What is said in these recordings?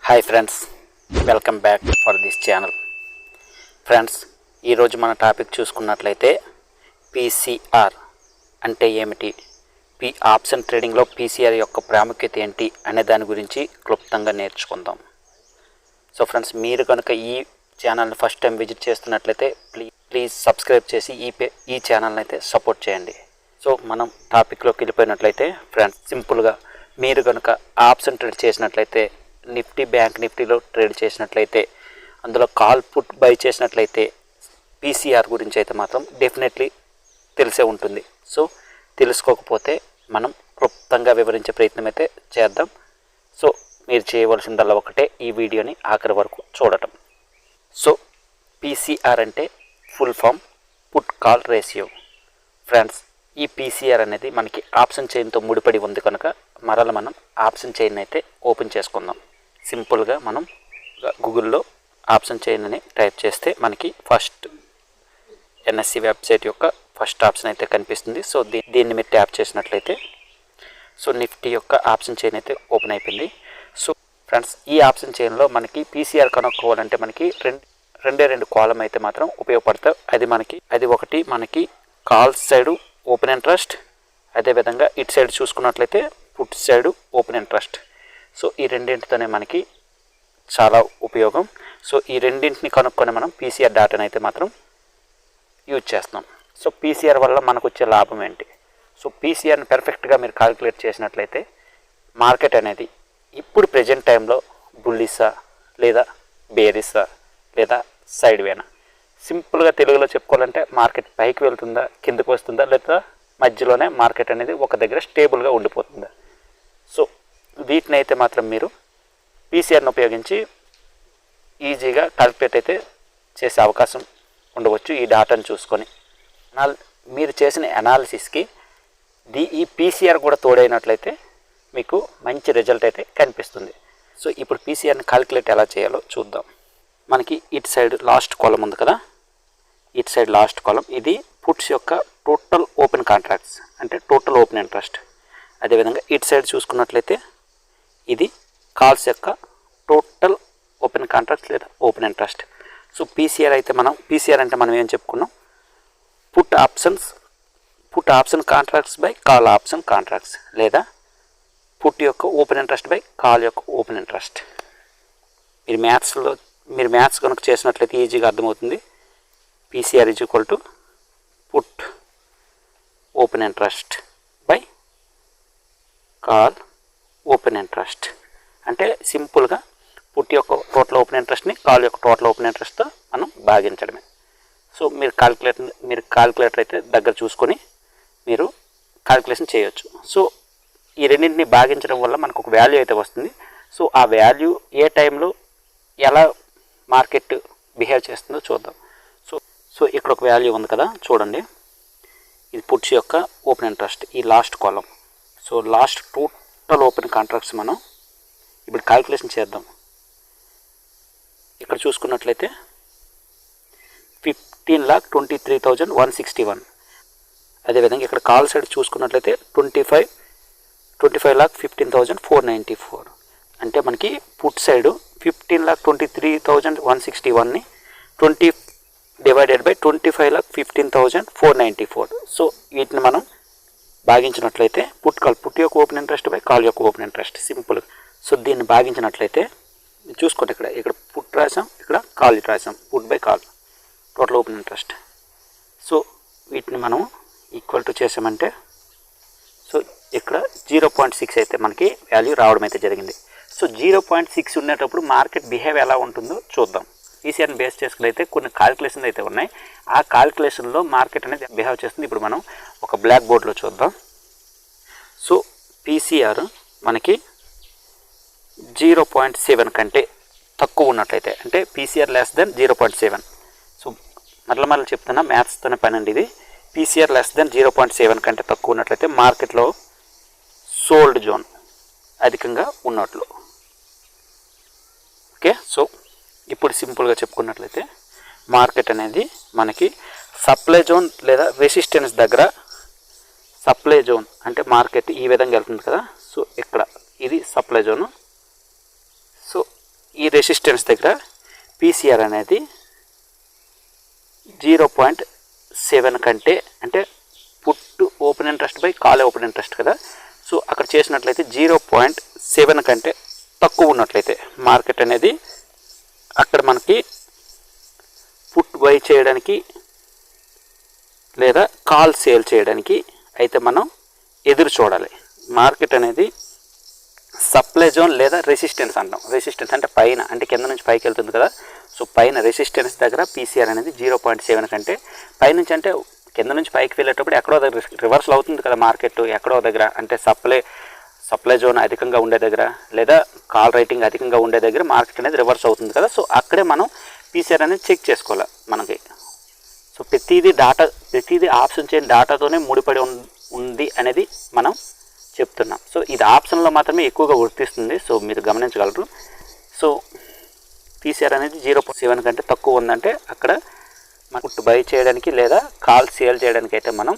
Hi friends, welcome back for this channel. Friends, ఈరోజు మన topic చూసుకున్నట్లయితే పీసీఆర్ అంటే ఏమిటి, ఆప్షన్ ట్రేడింగ్లో పీసీఆర్ యొక్క ప్రాముఖ్యత ఏంటి అనే దాని గురించి క్లుప్తంగా నేర్చుకుందాం. సో ఫ్రెండ్స్, మీరు కనుక ఈ ఛానల్ని ఫస్ట్ టైం విజిట్ చేస్తున్నట్లయితే ప్లీజ్ సబ్స్క్రైబ్ చేసి ఈ ఛానల్ని అయితే సపోర్ట్ చేయండి. సో మనం టాపిక్లోకి వెళ్ళిపోయినట్లయితే ఫ్రెండ్స్, సింపుల్గా మీరు కనుక ఆప్షన్ ట్రేడ్ చేసినట్లయితే, నిఫ్టీ బ్యాంక్ నిఫ్టీలో ట్రేడ్ చేసినట్లయితే, అందులో కాల్ పుట్ బై చేసినట్లయితే పీసీఆర్ గురించి అయితే మాత్రం డెఫినెట్లీ తెలిసే ఉంటుంది. సో తెలుసుకోకపోతే మనం క్లుప్తంగా వివరించే ప్రయత్నం అయితే చేద్దాం. సో మీరు చేయవలసిందల్లా ఒకటే, ఈ వీడియోని ఆఖరి వరకు చూడటం. సో పీసీఆర్ అంటే full form put call ratio. Friends, ఈ పీసీఆర్ అనేది మనకి ఆప్షన్ చైన్తో ముడిపడి ఉంది కనుక మనం ఆప్షన్ చైన్ అయితే ఓపెన్ చేసుకుందాం. సింపుల్గా మనం గూగుల్లో ఆప్షన్ చైన్ అని టైప్ చేస్తే మనకి ఫస్ట్ ఎన్ఎస్సి వెబ్సైట్ యొక్క ఫస్ట్ ఆప్షన్ అయితే కనిపిస్తుంది. సో దీన్ని మీరు ట్యాప్ చేసినట్లయితే సో నిఫ్టీ యొక్క ఆప్షన్ చైన్ అయితే ఓపెన్ అయిపోయింది. సో ఫ్రెండ్స్, ఈ ఆప్షన్ చైన్లో మనకి పీసీఆర్ కనుక్కోవాలంటే మనకి రెండు కాలం అయితే మాత్రం ఉపయోగపడతాయి. అది ఒకటి మనకి కాల్ సైడు ఓపెన్ ఇంట్రెస్ట్, అదేవిధంగా ఇటు సైడ్ చూసుకున్నట్లయితే put side open interest. So ఈ రెండింటితోనే మనకి చాలా ఉపయోగం. సో ఈ రెండింటిని కనుక్కొని మనం పీసీఆర్ డాటాని అయితే మాత్రం యూజ్ చేస్తున్నాం. సో పీసీఆర్ వల్ల మనకు వచ్చే లాభం ఏంటి? సో పీసీఆర్ని పెర్ఫెక్ట్గా మీరు క్యాలిక్యులేట్ చేసినట్లయితే మార్కెట్ అనేది ఇప్పుడు ప్రజెంట్ టైంలో బుల్లిసా లేదా బేరిసా లేదా సైడ్ వేనా, సింపుల్గా తెలుగులో చెప్పుకోవాలంటే మార్కెట్ పైకి వెళ్తుందా, కిందకు వస్తుందా, లేదా మధ్యలోనే మార్కెట్ అనేది ఒక దగ్గర స్టేబుల్గా ఉండిపోతుందా. సో వీటిని అయితే మాత్రం మీరు పీసీఆర్ని ఉపయోగించి ఈజీగా క్యాలిక్యులేట్ అయితే చేసే అవకాశం ఉండవచ్చు. ఈ డాటాను చూసుకొని మీరు చేసిన అనాలిసిస్కి ఈ పీసీఆర్ కూడా తోడైనట్లయితే మీకు మంచి రిజల్ట్ అయితే కనిపిస్తుంది. సో ఇప్పుడు పీసీఆర్ని క్యాలిక్యులేట్ ఎలా చేయాలో చూద్దాం. మనకి ఇటు సైడ్ లాస్ట్ కాలం ఉంది కదా, ఇటు సైడ్ లాస్ట్ కాలం ఇది పుట్స్ యొక్క టోటల్ ఓపెన్ కాంట్రాక్ట్స్ అంటే టోటల్ ఓపెన్ ఇంట్రెస్ట్. అదేవిధంగా ఇటు సైడ్ చూసుకున్నట్లయితే ఇది కాల్స్ యొక్క టోటల్ ఓపెన్ కాంట్రాక్ట్స్ లేదా ఓపెన్ ఇంట్రెస్ట్. సో పీసీఆర్ అంటే మనం ఏం చెప్పుకున్నాం, put option contracts by call option contracts, లేదా పుట్ యొక్క ఓపెన్ ఇంట్రెస్ట్ బై కాల్ యొక్క ఓపెన్ ఇంట్రెస్ట్. మీరు మ్యాథ్స్ కనుక చేసినట్లయితే ఈజీగా అర్థమవుతుంది. PCR is equal to put open interest by call open interest. అంటే సింపుల్గా పుట్ యొక్క టోటల్ ఓపెన్ ఇంట్రెస్ట్ని కాల్ యొక్క టోటల్ ఓపెన్ ఇంట్రెస్ట్తో మనం భాగించడమే. సో మీరు క్యాలిక్యులేటర్ అయితే దగ్గర చూసుకొని మీరు క్యాలిక్యులేషన్ చేయొచ్చు. సో ఈ రెండింటిని భాగించడం వల్ల మనకు ఒక వాల్యూ అయితే వస్తుంది. సో ఆ వాల్యూ ఏ టైంలో ఎలా మార్కెట్ బిహేవ్ చేస్తుందో చూద్దాం. సో ఇక్కడ ఒక వాల్యూ ఉంది కదా, చూడండి. ఇది పుట్స్ యొక్క ఓపెన్ ఇంట్రెస్ట్, ఈ లాస్ట్ కాలం. So last total open contracts మనం ఇప్పుడు క్యాలిక్యులేషన్ చేద్దాం. ఇక్కడ చూసుకున్నట్లయితే 15,23,161. అదేవిధంగా ఇక్కడ కాల్ సైడ్ చూసుకున్నట్లయితే 25,15,494. అంటే మనకి పుట్ సైడు 15,23,161ని 20 డివైడెడ్ బై 25,15,494. సో వీటిని మనం భాగించినట్లయితే పుట్ యొక్క ఓపెన్ ఇంట్రెస్ట్ బై కాల్ యొక్క ఓపెన్ ఇంట్రెస్ట్ సింపుల్. సో దీన్ని భాగించినట్లయితే చూసుకోండి, ఇక్కడ పుట్ రాసాం, ఇక్కడ కాల్ రాసాం, put by call total open interest. So వీటిని మనం ఈక్వల్ టు చేసామంటే సో ఇక్కడ 0.6 అయితే మనకి వాల్యూ రావడం అయితే జరిగింది. సో 0.6 ఉండేటప్పుడు మార్కెట్ బిహేవ్ ఎలా ఉంటుందో చూద్దాం. పీసీఆర్ని బేస్ చేసుకుని అయితే కొన్ని క్యాలిక్యులేషన్లు అయితే ఉన్నాయి. ఆ క్యాలిక్యులేషన్లో మార్కెట్ అనేది బిహేవ్ చేస్తుంది. ఇప్పుడు మనం ఒక బ్లాక్ బోర్డ్లో చూద్దాం. సో పీసీఆర్ మనకి 0.7 కంటే తక్కువ ఉన్నట్లయితే, అంటే పీసీఆర్ లెస్ దెన్ 0.7. సో మరలా చెప్తున్నా, మ్యాథ్స్తోనే పని అండి ఇది. పీసీఆర్ లెస్ దెన్ 0.7 కంటే తక్కువ ఉన్నట్లయితే మార్కెట్లో సోల్డ్ జోన్ అధికంగా ఉన్నట్లు. ఓకే, సో ఇప్పుడు సింపుల్గా చెప్పుకున్నట్లయితే మార్కెట్ అనేది మనకి సప్లై జోన్ లేదా రెసిస్టెన్స్ దగ్గర, సప్లై జోన్ అంటే మార్కెట్ ఈ విధంగా వెళ్తుంది కదా. సో ఇక్కడ ఇది సప్లై జోను. సో ఈ రెసిస్టెన్స్ దగ్గర పీసీఆర్ అనేది 0.7 కంటే, అంటే put open interest by call open interest కదా, సో అక్కడ చేసినట్లయితే 0.7 కంటే తక్కువ ఉన్నట్లయితే మార్కెట్ అనేది అక్కడ మనకి పుట్ బై చేయడానికి లేదా కాల్ సేల్ చేయడానికి అయితే మనం ఎదురు చూడాలి. మార్కెట్ అనేది సప్లై జోన్ లేదా రెసిస్టెన్స్ అంటాం. రెసిస్టెన్స్ అంటే పైన, అంటే కింద నుంచి పైకి వెళ్తుంది కదా, సో పైన రెసిస్టెన్స్ దగ్గర పీసీఆర్ అనేది 0.7 కంటే పైనుంచి, అంటే కింద నుంచి పైకి వెళ్ళేటప్పుడు ఎక్కడో దగ్గర రివర్సల్ అవుతుంది కదా మార్కెట్, ఎక్కడో దగ్గర, అంటే సప్లై జోన్ అధికంగా ఉండే దగ్గర లేదా కాల్ రైటింగ్ అధికంగా ఉండే దగ్గర మార్కెట్ అనేది రివర్స్ అవుతుంది కదా, సో అక్కడే మనం పీసీఆర్ అనేది చెక్ చేసుకోవాలి మనకి. సో ప్రతిదీ ఆప్షన్ చైన్ డాటాతోనే ముడిపడి ఉంది అనేది మనం చెప్తున్నాం. సో ఇది ఆప్షన్లో మాత్రమే ఎక్కువగా వర్తిస్తుంది, సో మీరు గమనించగలరు. సో పీసీఆర్ అనేది 0.7 కంటే తక్కువ ఉందంటే అక్కడ మనం బై చేయడానికి లేదా కాల్ సేల్ చేయడానికి అయితే మనం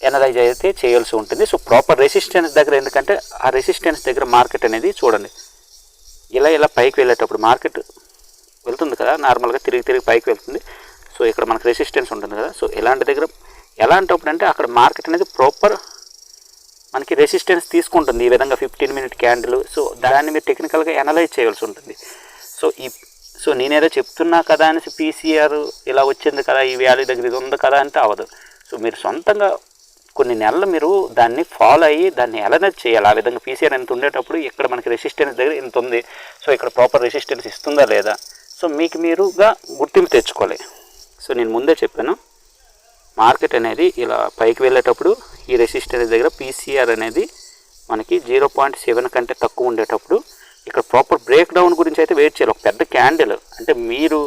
ఎనలైజ్ అయితే చేయాల్సి ఉంటుంది. సో ప్రాపర్ రెసిస్టెన్స్ దగ్గర, ఎందుకంటే ఆ రెసిస్టెన్స్ దగ్గర మార్కెట్ అనేది చూడండి ఇలా పైకి వెళ్ళేటప్పుడు మార్కెట్ వెళ్తుంది కదా, నార్మల్గా తిరిగి పైకి వెళ్తుంది. సో ఇక్కడ మనకు రెసిస్టెన్స్ ఉంటుంది కదా, సో ఎలాంటప్పుడు అంటే అక్కడ మార్కెట్ అనేది ప్రాపర్ మనకి రెసిస్టెన్స్ తీసుకుంటుంది ఈ విధంగా 15 మినిట్ క్యాండిల్. సో దాన్ని మీరు టెక్నికల్గా ఎనలైజ్ చేయాల్సి ఉంటుంది. సో నేనేదో చెప్తున్నా కదా అనేసి పీసీఆర్ ఇలా వచ్చింది కదా, ఈ వాల్యూ దగ్గర ఇది ఉంది కదా అంటే అవ్వదు. సో మీరు సొంతంగా కొన్ని నెలలు మీరు దాన్ని ఫాలో అయ్యి దాన్ని ఎనలైజ్ చేయాలి. ఆ విధంగా పీసీఆర్ ఎంత ఉండేటప్పుడు ఇక్కడ మనకి రెసిస్టెన్స్ దగ్గర ఎంత ఉంది, సో ఇక్కడ ప్రాపర్ రెసిస్టెన్స్ ఇస్తుందా లేదా, సో మీకు మీరుగా గుర్తింపు తెచ్చుకోవాలి. సో నేను ముందే చెప్పాను, మార్కెట్ అనేది ఇలా పైకి వెళ్ళేటప్పుడు ఈ రెసిస్టెన్స్ దగ్గర పీసీఆర్ అనేది మనకి 0.7 కంటే తక్కువ ఉండేటప్పుడు ఇక్కడ ప్రాపర్ బ్రేక్ డౌన్ గురించి అయితే వెయిట్ చేయాలి. ఒక పెద్ద క్యాండిల్, అంటే మీరు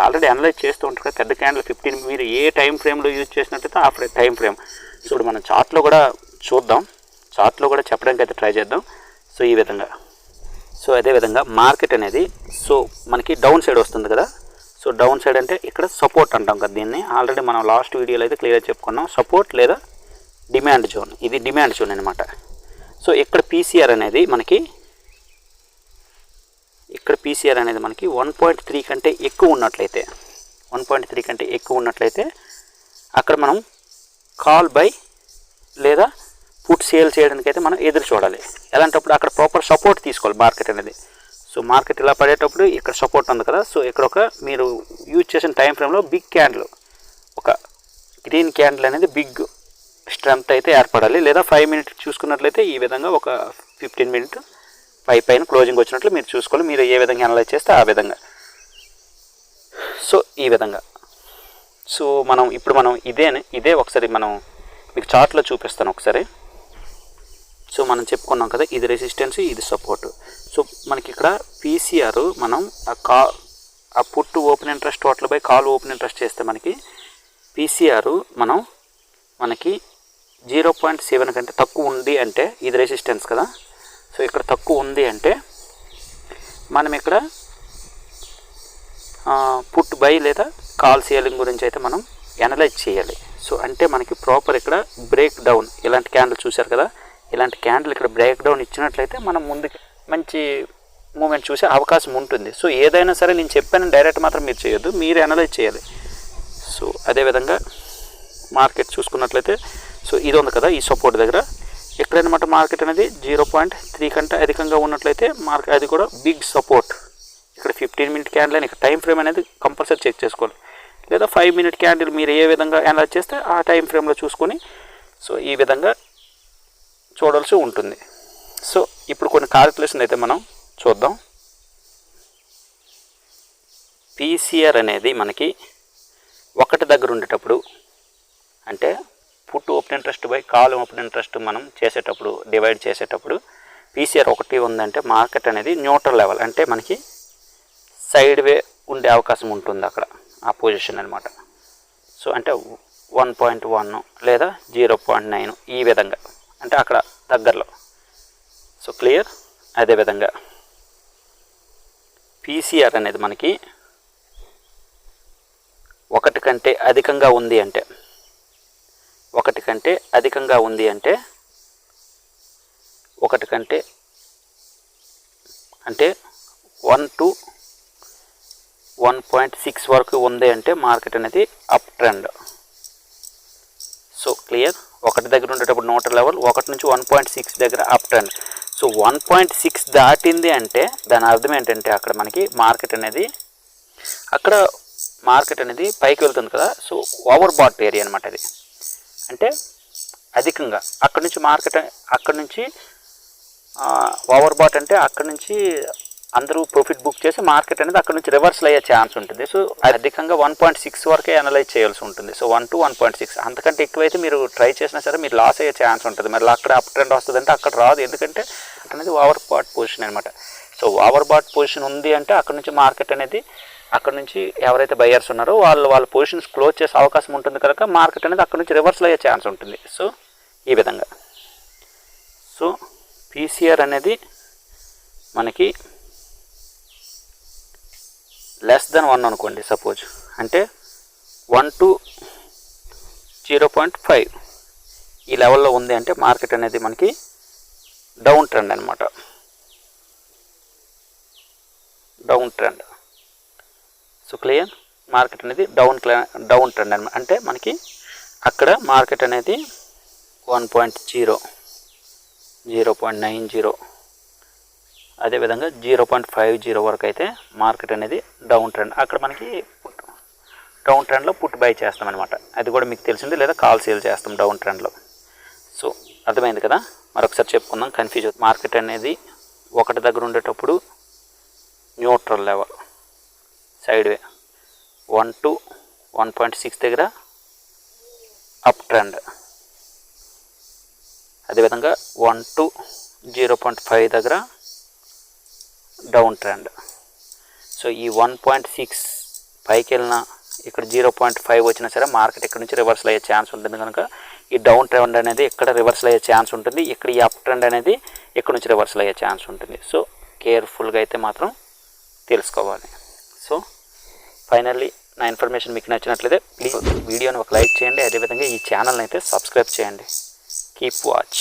ఆల్రెడీ అనలైజ్ చేస్తూ ఉంటారు కదా, పెద్ద క్యాండిల్ 15 మీరు ఏ టైం ఫ్రేమ్లో యూజ్ చేసినట్టయితే ఆ టైం ఫ్రేమ్. సో ఇప్పుడు మనం చార్ట్లో కూడా చూద్దాం, చార్ట్లో కూడా చెప్పడానికి అయితే ట్రై చేద్దాం. సో ఈ విధంగా, సో అదేవిధంగా మార్కెట్ అనేది సో మనకి డౌన్ సైడ్ వస్తుంది కదా, సో డౌన్ సైడ్ అంటే ఇక్కడ సపోర్ట్ అంటాం కదా, దీన్ని ఆల్రెడీ మనం లాస్ట్ వీడియోలో అయితే క్లియర్గా చెప్పుకున్నాం. సపోర్ట్ లేదా డిమాండ్ జోన్, ఇది డిమాండ్ జోన్ అనమాట. సో ఇక్కడ పీసీఆర్ అనేది మనకి 1.3 కంటే ఎక్కువ ఉన్నట్లయితే, 1.3 కంటే ఎక్కువ ఉన్నట్లయితే అక్కడ మనం కాల్ బై లేదా పుట్ సేల్ చేయడానికి అయితే మనం ఎదురు చూడాలి. ఎలాంటప్పుడు అక్కడ ప్రాపర్ సపోర్ట్ తీసుకోవాలి మార్కెట్ అనేది. సో మార్కెట్ ఇలా పడేటప్పుడు ఇక్కడ సపోర్ట్ ఉంది కదా, సో ఇక్కడ ఒక మీరు యూజ్ చేసిన టైం ఫ్రేమ్లో బిగ్ క్యాండిల్, ఒక గ్రీన్ క్యాండిల్ అనేది బిగ్ స్ట్రెంత్ అయితే ఏర్పడాలి. లేదా 5 మినిట్ చూసుకున్నట్లయితే ఈ విధంగా ఒక 15 మినిట్ పైన క్లోజింగ్ వచ్చినట్లు మీరు చూసుకోవాలి. మీరు ఏ విధంగా అనలైజ్ చేస్తే ఆ విధంగా. సో ఈ విధంగా, సో ఇప్పుడు మనం ఇదే ఒకసారి మనం మీకు చార్ట్లో చూపిస్తాను ఒకసారి. సో మనం చెప్పుకున్నాం కదా, ఇది రెసిస్టెన్స్, ఇది సపోర్ట్. సో మనకి ఇక్కడ పీసీఆర్ మనం ఆ put open interest total by call open interest చేస్తే మనకి పీసీఆర్ మనకి 0.7 కంటే తక్కువ ఉంది అంటే ఇది రెసిస్టెన్స్ కదా, సో ఇక్కడ తక్కువ ఉంది అంటే మనం ఇక్కడ పుట్ బై లేదా కాల్ సేలింగ్ గురించి అయితే మనం ఎనలైజ్ చేయాలి. సో అంటే మనకి ప్రాపర్ ఇక్కడ బ్రేక్ డౌన్, ఇలాంటి క్యాండిల్ చూశారు కదా, ఇలాంటి క్యాండిల్ ఇక్కడ బ్రేక్ డౌన్ ఇచ్చినట్లయితే మనం ముందుకు మంచి మూమెంట్ చూసే అవకాశం ఉంటుంది. సో ఏదైనా సరే నేను చెప్పాను డైరెక్ట్ మాత్రం మీరు చేయొద్దు, మీరు అనలైజ్ చేయాలి. సో అదేవిధంగా మార్కెట్ చూసుకున్నట్లయితే సో ఇది ఉంది కదా, ఈ సపోర్ట్ దగ్గర ఎక్కడైనా మార్కెట్ అనేది 0.3 కంటే అధికంగా ఉన్నట్లయితే మార్కెట్ అది కూడా బిగ్ సపోర్ట్. ఇక్కడ 15 మినిట్ క్యాండిల్ అని ఇక్కడ టైం ఫ్రేమ్ అనేది కంపల్సరీ చెక్ చేసుకోవాలి. లేదా 5 మినిట్ క్యాండిల్ మీరు ఏ విధంగా అనలైజ్ చేస్తే ఆ టైం ఫ్రేమ్లో చూసుకొని సో ఈ విధంగా చూడాల్సి ఉంటుంది. సో ఇప్పుడు కొన్ని క్యాలిక్యులేషన్ అయితే మనం చూద్దాం. పీసీఆర్ అనేది మనకి ఒకటి దగ్గర ఉండేటప్పుడు, అంటే put open interest by call open interest మనం చేసేటప్పుడు డివైడ్ చేసేటప్పుడు పీసీఆర్ 1 ఉందంటే మార్కెట్ అనేది న్యూట్రల్ లెవెల్, అంటే మనకి సైడ్ వే ఉండే అవకాశం ఉంటుంది అక్కడ ఆ పొజిషన్ అనమాట. సో అంటే 1.1 లేదా 0.9 ఈ విధంగా, అంటే అక్కడ దగ్గరలో. So clear. అదేవిధంగా పీసీఆర్ అనేది మనకి 1 కంటే అధికంగా ఉంది అంటే, 1 కంటే అధికంగా ఉంది అంటే 1 కంటే అంటే 1 to 1.6 వరకు ఉంది అంటే మార్కెట్ అనేది అప్ ట్రెండ్. So clear. ఒకటి దగ్గర ఉండేటప్పుడు న్యూట్రల్ లెవెల్, 1 నుంచి 1.6 దగ్గర అప్ ట్రెండ్. సో 1.6 దాటింది అంటే దాని అర్థం ఏంటంటే అక్కడ మనకి మార్కెట్ అనేది పైకి వెళ్తుంది కదా. సో ఓవర్ బాట్ ఏరియా అనమాట అది. అంటే అధికంగా అక్కడ నుంచి ఓవర్ బాట్ అంటే అక్కడ నుంచి అందరూ ప్రాఫిట్ బుక్ చేసి మార్కెట్ అనేది అక్కడ నుంచి రివర్సల్ అయ్యే ఛాన్స్ ఉంటుంది. సో అధికంగా 1.6 వరకే అనలైజ్ చేయాల్సి ఉంటుంది. సో 1 to 1.6 అంతకంటే ఎక్కువైతే మీరు ట్రై చేసినా సరే మీరు లాస్ అయ్యే ఛాన్స్ ఉంటుంది. మరి అక్కడ అప్ ట్రెండ్ వస్తుందంటే అక్కడ రాదు, ఎందుకంటే అనేది ఓవర్ బాట్ పొజిషన్ అనమాట. సో ఓవర్ బాట్ పొజిషన్ ఉంది అంటే అక్కడ నుంచి మార్కెట్ అనేది అక్కడ నుంచి ఎవరైతే బయర్స్ ఉన్నారో వాళ్ళ పొజిషన్స్ క్లోజ్ చేసే అవకాశం ఉంటుంది కనుక మార్కెట్ అనేది అక్కడ నుంచి రివర్సల్ అయ్యే ఛాన్స్ ఉంటుంది. సో ఈ విధంగా. సో పీసీఆర్ అనేది మనకి <1 అనుకోండి సపోజ్, అంటే 1 to 0.5 ఈ లెవెల్లో ఉంది అంటే మార్కెట్ అనేది మనకి డౌన్ ట్రెండ్ అనమాట. Down trend. So clear. Market అనేది డౌన్ ట్రెండ్ అనమాట. అంటే మనకి అక్కడ మార్కెట్ అనేది 1.0, 0.90, అదేవిధంగా 0.50 వరకు అయితే మార్కెట్ అనేది డౌన్ ట్రెండ్. అక్కడ మనకి డౌన్ ట్రెండ్లో పుట్ బై చేస్తాం అనమాట. అది కూడా మీకు తెలిసింది, లేదా కాల్ సేల్ చేస్తాం డౌన్ ట్రెండ్లో. సో అర్థమైంది కదా. మరొకసారి చెప్పుకుందాం, కన్ఫ్యూజ్ అవుతుంది. మార్కెట్ అనేది ఒకటి దగ్గర ఉండేటప్పుడు neutral level, side way 1 to 1.6 దగ్గర అప్ ట్రెండ్, అదేవిధంగా 1 to 0.5 దగ్గర డౌన్ ట్రెండ్. సో ఈ 1.6 పైకి వెళ్ళినా ఇక్కడ 0.5 వచ్చినా సరే మార్కెట్ ఇక్కడ నుంచి రివర్సల్ అయ్యే ఛాన్స్ ఉంటుంది కనుక ఈ డౌన్ ట్రెండ్ అనేది ఇక్కడ రివర్సల్ అయ్యే ఛాన్స్ ఉంటుంది, ఇక్కడ ఈ అప్ ట్రెండ్ అనేది ఇక్కడ నుంచి రివర్సల్ అయ్యే ఛాన్స్ ఉంటుంది. సో కేర్ఫుల్గా అయితే మాత్రం తెలుసుకోవాలి. సో ఫైనల్లీ నా ఇన్ఫర్మేషన్ మీకు నచ్చినట్లయితే ప్లీజ్ వీడియోని ఒక లైక్ చేయండి, అదేవిధంగా ఈ ఛానల్ని అయితే సబ్స్క్రైబ్ చేయండి. Keep watch.